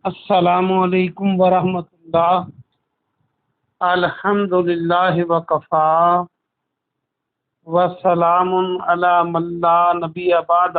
السلام علیکم ورحمۃ اللہ۔ الحمد للہ وکفا وسلام علی من لا نبی بعد۔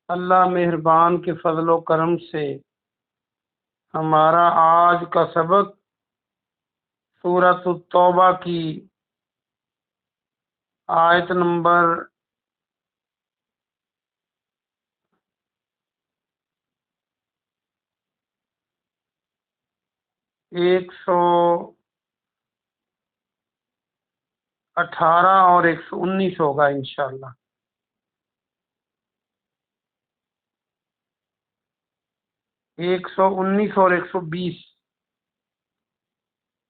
اللہ مہربان کے فضل و کرم سے ہمارا آج کا سبق سورۃ التوبہ کی آیت نمبر 118 اور 119 ہوگا انشاءاللہ۔ ایک سو انیس اور 120۔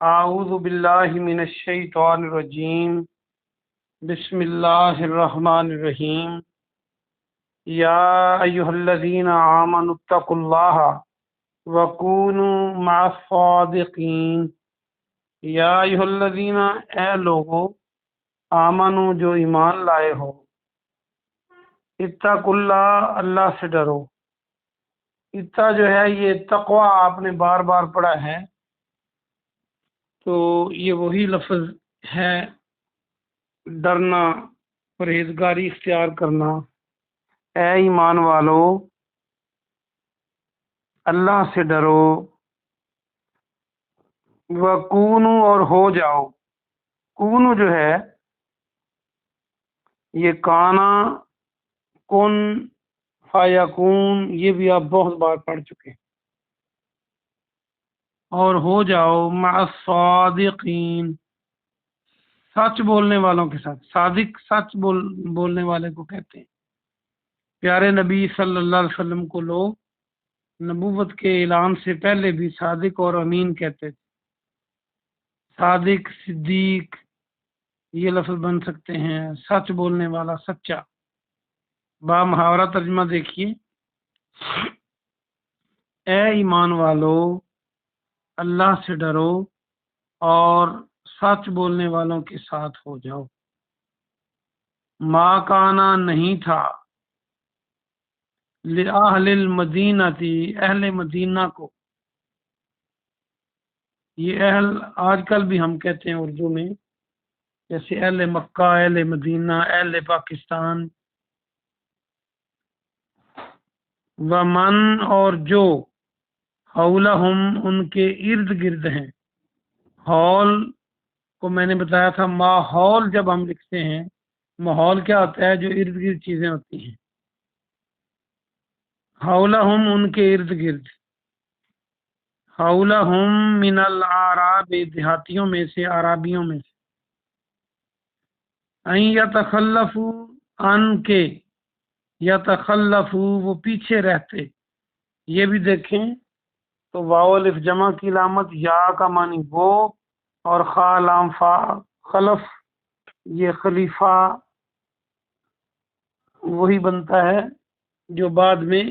اعوذ باللہ من الشیطان الرجیم، بسم اللہ الرحمن الرحیم۔ یا ایھا الذین آمنوا اتقوا اللہ وکونوا مع الصادقین۔ یا ایھا الذین، اے لوگو، آمنو جو ایمان لائے ہو، اتقوا اللہ، اللہ سے ڈرو۔ اتقا جو ہے یہ تقوی آپ نے بار بار پڑھا ہے، تو یہ وہی لفظ ہے، ڈرنا، پرہیزگاری اختیار کرنا۔ اے ایمان والو، اللہ سے ڈرو، وَكُونُوا، اور ہو جاؤ۔ کونو جو ہے یہ کانا، کن، فیکون، یہ بھی آپ بہت بار پڑھ چکے۔ اور ہو جاؤ مع الصادقین، سچ بولنے والوں کے ساتھ۔ صادق سچ بولنے والے کو کہتے ہیں۔ پیارے نبی صلی اللہ علیہ وسلم کو لوگ نبوت کے اعلان سے پہلے بھی صادق اور امین کہتے تھے۔ صادق، صدیق، یہ لفظ بن سکتے ہیں، سچ بولنے والا، سچا۔ با محاورہ ترجمہ دیکھیے، اے ایمان والو، اللہ سے ڈرو اور سچ بولنے والوں کے ساتھ ہو جاؤ۔ ما کانا، نہیں تھا، لأہل المدینتی، اہل مدینہ کو۔ یہ اہل آج کل بھی ہم کہتے ہیں اردو میں، جیسے اہل مکہ، اہل مدینہ، اہل پاکستان۔ ومن، اور جو، حولہم، ان کے ارد گرد ہیں۔ حول کو میں نے بتایا تھا، ماحول جب ہم لکھتے ہیں، ماحول کیا ہوتا ہے؟ جو ارد گرد چیزیں ہوتی ہیں۔ حولہم، ان کے ارد گرد۔ حولہم من الاعراب، دیہاتیوں میں سے، عرابیوں میں سے۔ ان یتخلفوا، ان کے، یتخلفوا، وہ پیچھے رہتے۔ یہ بھی دیکھیں تو واو الف جمع کی علامت، یا کا معنی وہ، اور خا لام فا، خلف، یہ خلیفہ وہی بنتا ہے جو بعد میں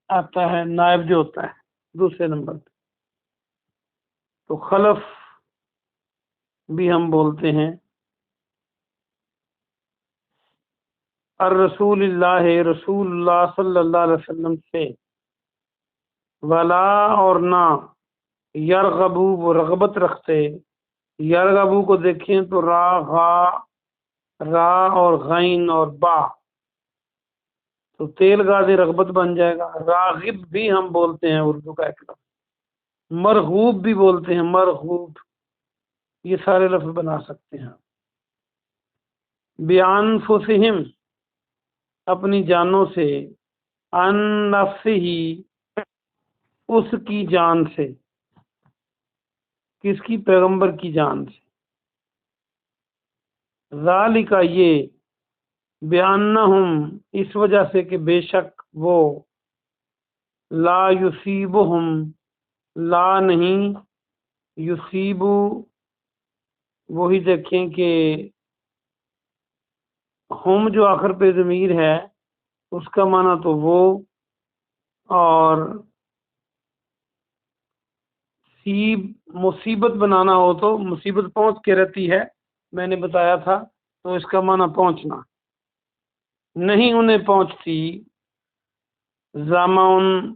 آتا ہے، نائب جو ہوتا ہے دوسرے نمبر پہ، تو خلف بھی ہم بولتے ہیں۔ الرسول اللہ، رسول اللہ صلی اللہ علیہ وسلم سے۔ ولا، اور نہ، یرغبو، وہ رغبت رکھتے۔ یرغبو کو دیکھیں تو را، غا، را اور غین اور با، تو تیل غازی رغبت بن جائے گا۔ راغب بھی ہم بولتے ہیں اردو کا ایک لفظ۔ مرغوب بھی بولتے ہیں، مرغوب، یہ سارے لفظ بنا سکتے ہیں۔ بِأَنفُسِهِمْ، اپنی جانوں سے۔ عن نفسہ، اس کی جان سے۔ کس کی؟ پیغمبر کی جان سے۔ ذالک، یہ، بِأَنَّهُمْ، اس وجہ سے کہ بے شک وہ، لا یصیبہم، لا نہیں، یصیبو، وہی دیکھیں کہ ہم جو آخر پہ ضمیر ہے اس کا معنی تو وہ، اور سیب، مصیبت بنانا ہو تو مصیبت پہنچ کے رہتی ہے، میں نے بتایا تھا، تو اس کا معنی پہنچنا، نہیں انہیں پہنچتی۔ زامن،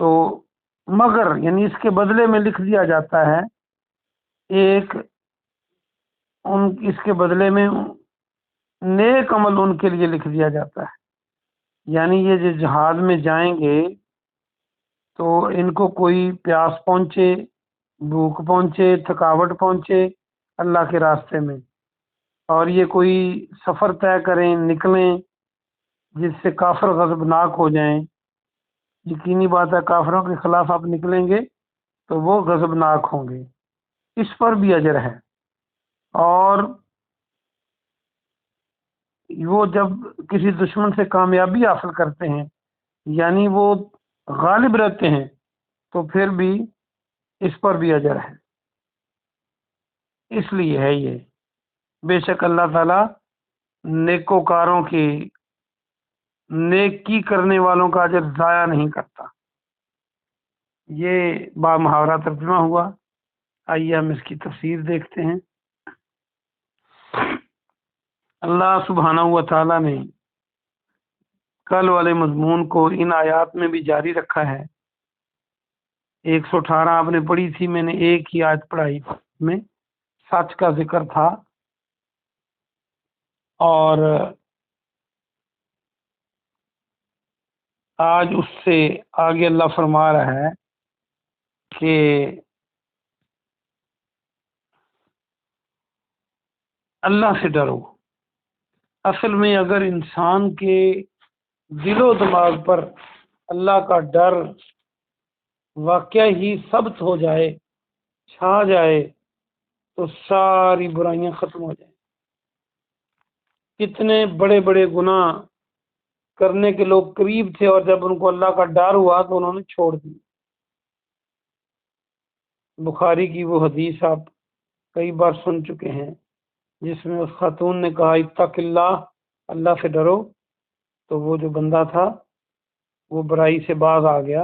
تو مگر یعنی اس کے بدلے میں لکھ دیا جاتا ہے ایک اس کے بدلے میں نیک عمل ان کے لیے لکھ دیا جاتا ہے، یعنی یہ جو جہاد میں جائیں گے تو ان کو کوئی پیاس پہنچے، بھوک پہنچے، تھکاوٹ پہنچے اللہ کے راستے میں، اور یہ کوئی سفر طے کریں، نکلیں جس سے کافر غضبناک ہو جائیں، یقینی بات ہے کافروں کے خلاف آپ نکلیں گے تو وہ غضبناک ہوں گے، اس پر بھی اجر ہے۔ اور وہ جب کسی دشمن سے کامیابی حاصل کرتے ہیں، یعنی وہ غالب رہتے ہیں، تو پھر بھی اس پر بھی اجر ہے۔ اس لیے ہے یہ، بے شک اللہ تعالیٰ نیکوکاروں کی، نیکی کرنے والوں کا اجر ضائع نہیں کرتا۔ یہ با محاورہ ترجمہ ہوا، آئیے ہم اس کی تفسیر دیکھتے ہیں۔ اللہ سبحانہ و تعالیٰ نے کل والے مضمون کو ان آیات میں بھی جاری رکھا ہے۔ 118 آپ نے پڑھی تھی، میں نے ایک ہی آیت پڑھائی میں سچ کا ذکر تھا، اور آج اس سے آگے اللہ فرما رہا ہے کہ اللہ سے ڈرو۔ اصل میں اگر انسان کے دل و دماغ پر اللہ کا ڈر واقعہ ہی ثبت ہو جائے، چھا جائے، تو ساری برائیاں ختم ہو جائیں۔ کتنے بڑے بڑے گناہ کرنے کے لوگ قریب تھے، اور جب ان کو اللہ کا ڈر ہوا تو انہوں نے چھوڑ دی۔ بخاری کی وہ حدیث آپ کئی بار سن چکے ہیں، جس میں اس خاتون نے کہا اتق اللہ، اللہ سے ڈرو، تو وہ جو بندہ تھا وہ برائی سے باز آ گیا۔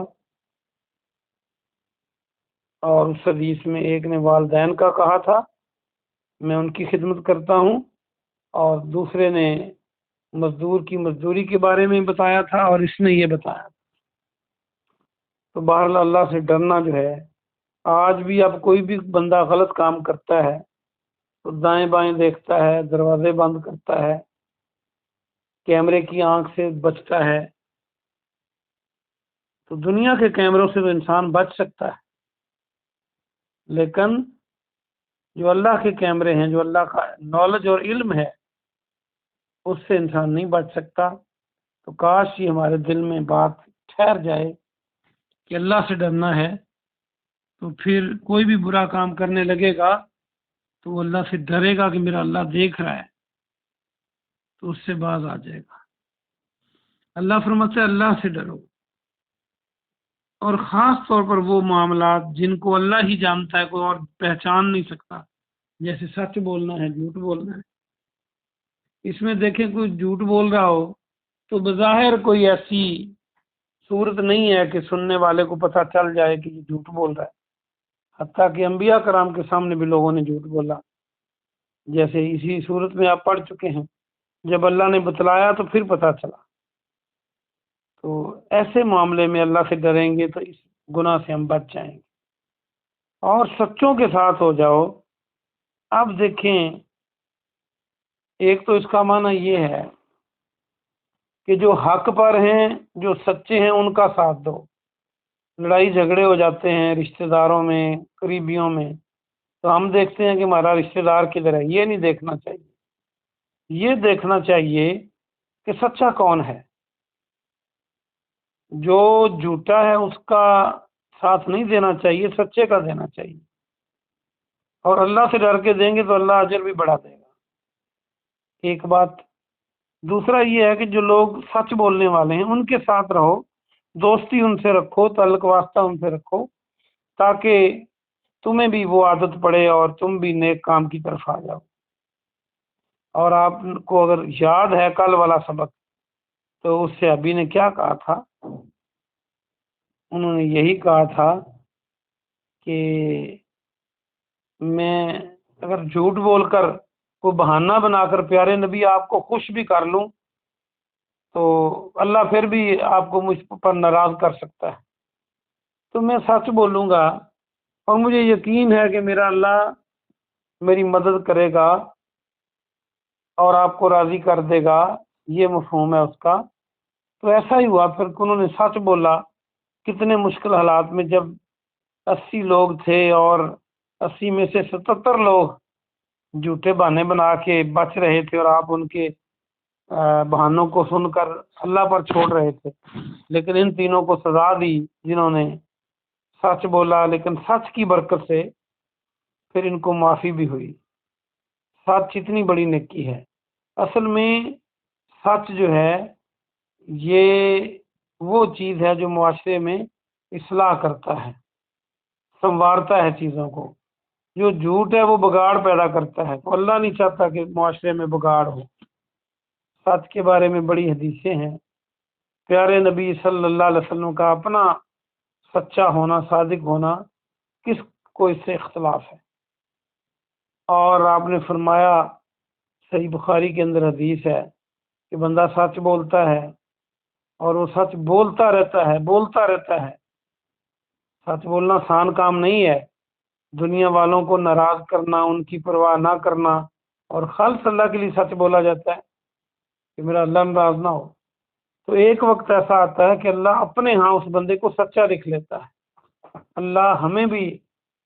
اور اس حدیث میں ایک نے والدین کا کہا تھا میں ان کی خدمت کرتا ہوں، اور دوسرے نے مزدور کی مزدوری کے بارے میں بتایا تھا، اور اس نے یہ بتایا۔ تو بہرحال اللہ سے ڈرنا جو ہے، آج بھی اب کوئی بھی بندہ غلط کام کرتا ہے تو دائیں بائیں دیکھتا ہے، دروازے بند کرتا ہے، کیمرے کی آنکھ سے بچتا ہے۔ تو دنیا کے کیمروں سے تو انسان بچ سکتا ہے، لیکن جو اللہ کے کیمرے ہیں، جو اللہ کا نالج اور علم ہے، اس سے انسان نہیں بچ سکتا۔ تو کاش یہ ہمارے دل میں بات ٹھہر جائے کہ اللہ سے ڈرنا ہے، تو پھر کوئی بھی برا کام کرنے لگے گا تو وہ اللہ سے ڈرے گا کہ میرا اللہ دیکھ رہا ہے، تو اس سے باز آ جائے گا۔ اللہ فرماتا ہے اللہ سے ڈرو، اور خاص طور پر وہ معاملات جن کو اللہ ہی جانتا ہے، کوئی اور پہچان نہیں سکتا، جیسے سچ بولنا ہے، جھوٹ بولنا ہے۔ اس میں دیکھیں کوئی جھوٹ بول رہا ہو تو بظاہر کوئی ایسی صورت نہیں ہے کہ سننے والے کو پتہ چل جائے کہ یہ جھوٹ بول رہا ہے، حتیٰ کہ انبیاء کرام کے سامنے بھی لوگوں نے جھوٹ بولا، جیسے اسی صورت میں آپ پڑھ چکے ہیں۔ جب اللہ نے بتلایا تو پھر پتہ چلا۔ تو ایسے معاملے میں اللہ سے ڈریں گے تو اس گناہ سے ہم بچ جائیں گے، اور سچوں کے ساتھ ہو جاؤ۔ اب دیکھیں، ایک تو اس کا معنی یہ ہے کہ جو حق پر ہیں، جو سچے ہیں، ان کا ساتھ دو۔ لڑائی جھگڑے ہو جاتے ہیں رشتہ داروں میں، قریبیوں میں، تو ہم دیکھتے ہیں کہ ہمارا رشتہ دار کدھر ہے۔ یہ نہیں دیکھنا چاہیے، یہ دیکھنا چاہیے کہ سچا کون ہے۔ جو جھوٹا ہے اس کا ساتھ نہیں دینا چاہیے، سچے کا دینا چاہیے، اور اللہ سے ڈر کے دیں گے تو اللہ اجر بھی بڑھا دے گا۔ ایک بات۔ دوسرا یہ ہے کہ جو لوگ سچ بولنے والے ہیں ان کے ساتھ رہو، دوستی ان سے رکھو، تعلق واسطہ ان سے رکھو، تاکہ تمہیں بھی وہ عادت پڑے اور تم بھی نیک کام کی طرف آ جاؤ۔ اور آپ کو اگر یاد ہے کل والا سبق، تو اس سے ابھی نے کیا کہا تھا؟ انہوں نے یہی کہا تھا کہ میں اگر جھوٹ بول کر کوئی بہانہ بنا کر پیارے نبی آپ کو خوش بھی کر لوں تو اللہ پھر بھی آپ کو مجھ پر ناراض کر سکتا ہے۔ تو میں سچ بولوں گا، اور مجھے یقین ہے کہ میرا اللہ میری مدد کرے گا اور آپ کو راضی کر دے گا، یہ مفہوم ہے اس کا۔ تو ایسا ہی ہوا، پھر انہوں نے سچ بولا۔ کتنے مشکل حالات میں، جب 80 لوگ تھے اور 80 میں سے 77 لوگ جھوٹے بہانے بنا کے بچ رہے تھے، اور آپ ان کے بہانوں کو سن کر اللہ پر چھوڑ رہے تھے، لیکن ان تینوں کو سزا دی جنہوں نے سچ بولا، لیکن سچ کی برکت سے پھر ان کو معافی بھی ہوئی۔ سچ اتنی بڑی نیکی ہے۔ اصل میں سچ جو ہے یہ وہ چیز ہے جو معاشرے میں اصلاح کرتا ہے، سنوارتا ہے چیزوں کو۔ جو جھوٹ ہے وہ بگاڑ پیدا کرتا ہے، تو اللہ نہیں چاہتا کہ معاشرے میں بگاڑ ہو۔ سچ کے بارے میں بڑی حدیثیں ہیں۔ پیارے نبی صلی اللہ علیہ وسلم کا اپنا سچا ہونا، صادق ہونا، کس کو اس سے اختلاف ہے؟ اور آپ نے فرمایا، صحیح بخاری کے اندر حدیث ہے کہ بندہ سچ بولتا ہے اور وہ سچ بولتا رہتا ہے، بولتا رہتا ہے۔ سچ بولنا آسان کام نہیں ہے۔ دنیا والوں کو ناراض کرنا، ان کی پرواہ نہ کرنا، اور خالص اللہ کے لیے سچ بولا جاتا ہے کہ میرا اللہ ناراض نہ ہو۔ تو ایک وقت ایسا آتا ہے کہ اللہ اپنے ہاں اس بندے کو سچا لکھ لیتا ہے۔ اللہ ہمیں بھی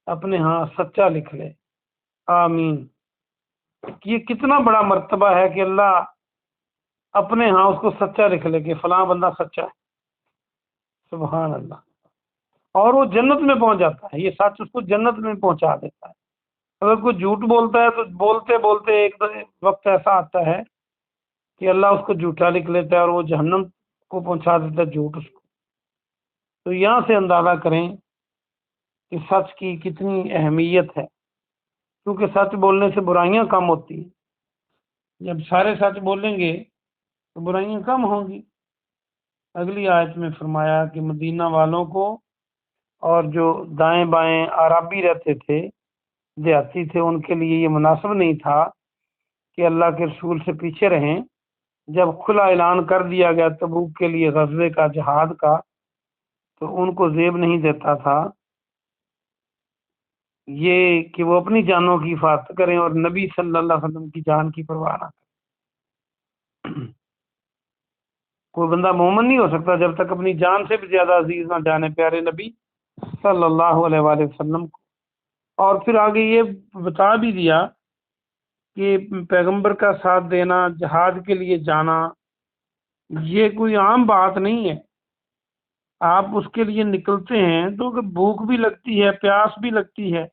اپنے ہاں سچا لکھ لے، آمین۔ یہ کتنا بڑا مرتبہ ہے کہ اللہ اپنے ہاں اس کو سچا لکھ لے کہ فلاں بندہ سچا ہے، سبحان اللہ۔ اور وہ جنت میں پہنچ جاتا ہے، یہ سچ اس کو جنت میں پہنچا دیتا ہے۔ اگر کوئی جھوٹ بولتا ہے تو بولتے بولتے ایک وقت ایسا آتا ہے کہ اللہ اس کو جھوٹا لکھ لیتا ہے اور وہ جہنم کو پہنچا دیتا ہے جھوٹ اس کو۔ تو یہاں سے اندازہ کریں کہ سچ کی کتنی اہمیت ہے، کیونکہ سچ بولنے سے برائیاں کم ہوتی ہیں۔ جب سارے سچ بولیں گے تو برائیاں کم ہوں گی۔ اگلی آیت میں فرمایا کہ مدینہ والوں کو اور جو دائیں بائیں عرابی رہتے تھے، دیہاتی تھے، ان کے لیے یہ مناسب نہیں تھا کہ اللہ کے رسول سے پیچھے رہیں۔ جب کھلا اعلان کر دیا گیا تبوک کے لیے غزوے کا، جہاد کا، تو ان کو زیب نہیں دیتا تھا یہ کہ وہ اپنی جانوں کی حفاظت کریں اور نبی صلی اللہ علیہ وسلم کی جان کی پرواہ نہ کریں۔ کوئی بندہ مومن نہیں ہو سکتا جب تک اپنی جان سے بھی زیادہ عزیز نہ جانے پیارے نبی صلی اللہ علیہ وآلہ وسلم کو۔ اور پھر آگے یہ بتا بھی دیا کہ پیغمبر کا ساتھ دینا، جہاد کے لیے جانا، یہ کوئی عام بات نہیں ہے۔ آپ اس کے لیے نکلتے ہیں تو کہ بھوک بھی لگتی ہے، پیاس بھی لگتی ہے،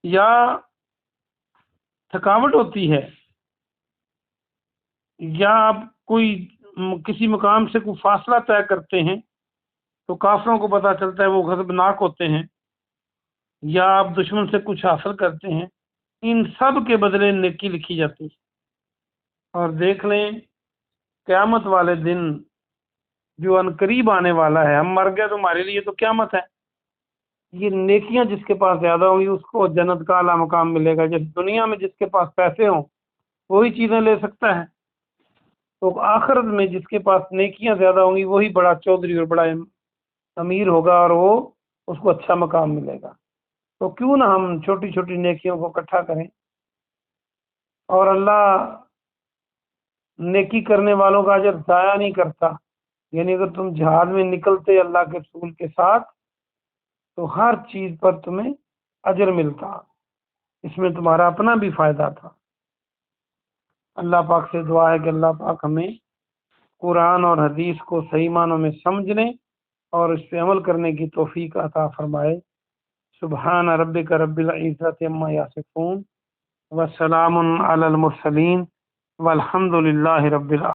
یا تھکاوٹ ہوتی ہے، یا آپ کوئی کسی مقام سے کوئی فاصلہ طے کرتے ہیں تو کافروں کو پتہ چلتا ہے، وہ غضبناک ہوتے ہیں، یا آپ دشمن سے کچھ حاصل کرتے ہیں، ان سب کے بدلے نیکی لکھی جاتی ہے۔ اور دیکھ لیں قیامت والے دن جو ان قریب آنے والا ہے، ہم مر گئے تو ہمارے لیے تو قیامت ہے، یہ نیکیاں جس کے پاس زیادہ ہوں گی اس کو جنت کا اعلیٰ مقام ملے گا۔ جب دنیا میں جس کے پاس پیسے ہوں وہی چیزیں لے سکتا ہے، تو آخرت میں جس کے پاس نیکیاں زیادہ ہوں گی وہی بڑا چودھری اور بڑا امیر ہوگا، اور وہ اس کو اچھا مقام ملے گا۔ تو کیوں نہ ہم چھوٹی چھوٹی نیکیوں کو اکٹھا کریں، اور اللہ نیکی کرنے والوں کا اجر ضائع نہیں کرتا۔ یعنی اگر تم جہاد میں نکلتے اللہ کے رسول کے ساتھ تو ہر چیز پر تمہیں اجر ملتا، اس میں تمہارا اپنا بھی فائدہ تھا۔ اللہ پاک سے دعا ہے کہ اللہ پاک ہمیں قرآن اور حدیث کو صحیح معنوں میں سمجھنے اور اس پہ عمل کرنے کی توفیق عطا فرمائے۔ سبحان ربک رب العزت عما یصفون وسلام علی المرسلین والحمد للہ رب العالمین۔